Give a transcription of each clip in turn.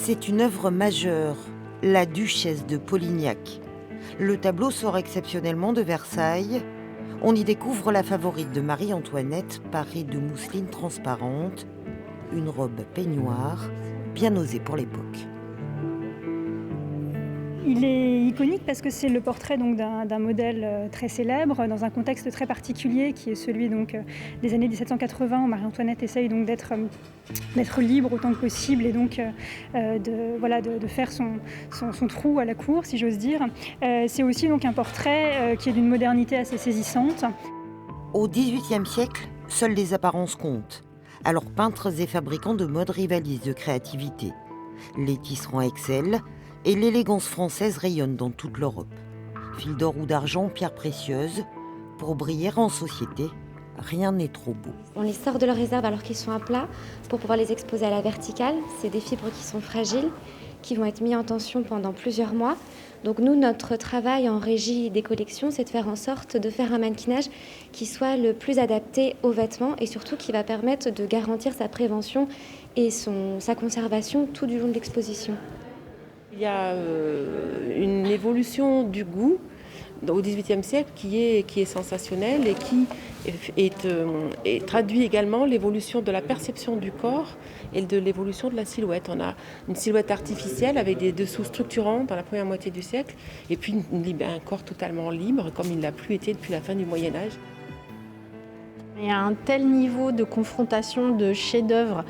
C'est une œuvre majeure, La Duchesse de Polignac. Le tableau sort exceptionnellement de Versailles. On y découvre la favorite de Marie-Antoinette, parée de mousseline transparente, une robe peignoir, bien osée pour l'époque. Il est iconique parce que c'est le portrait donc, d'un modèle très célèbre dans un contexte très particulier qui est celui donc, des années 1780 où Marie-Antoinette essaye donc, d'être libre autant que possible et donc de faire son trou à la cour, si j'ose dire. C'est aussi donc, un portrait qui est d'une modernité assez saisissante. Au XVIIIe siècle, seules les apparences comptent. Alors peintres et fabricants de mode rivalisent de créativité. Les tisserands excellent et l'élégance française rayonne dans toute l'Europe. Fil d'or ou d'argent, pierres précieuses, pour briller en société, rien n'est trop beau. On les sort de leur réserve alors qu'ils sont à plat pour pouvoir les exposer à la verticale. C'est des fibres qui sont fragiles, qui vont être mis en tension pendant plusieurs mois. Donc nous, notre travail en régie des collections, c'est de faire en sorte de faire un mannequinage qui soit le plus adapté aux vêtements et surtout qui va permettre de garantir sa prévention et sa conservation tout du long de l'exposition. Il y a une évolution du goût au XVIIIe siècle qui est sensationnelle et qui traduit également l'évolution de la perception du corps et de l'évolution de la silhouette. On a une silhouette artificielle avec des dessous structurants dans la première moitié du siècle et puis un corps totalement libre comme il n'a plus été depuis la fin du Moyen-Âge. Il y a un tel niveau de confrontation de chefs-d'œuvre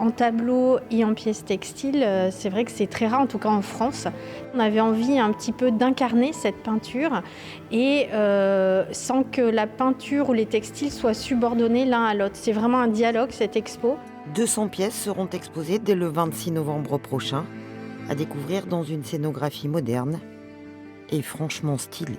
en tableau et en pièces textiles, c'est vrai que c'est très rare, en tout cas en France. On avait envie un petit peu d'incarner cette peinture et sans que la peinture ou les textiles soient subordonnés l'un à l'autre. C'est vraiment un dialogue, cette expo. 200 pièces seront exposées dès le 26 novembre prochain, à découvrir dans une scénographie moderne et franchement stylée.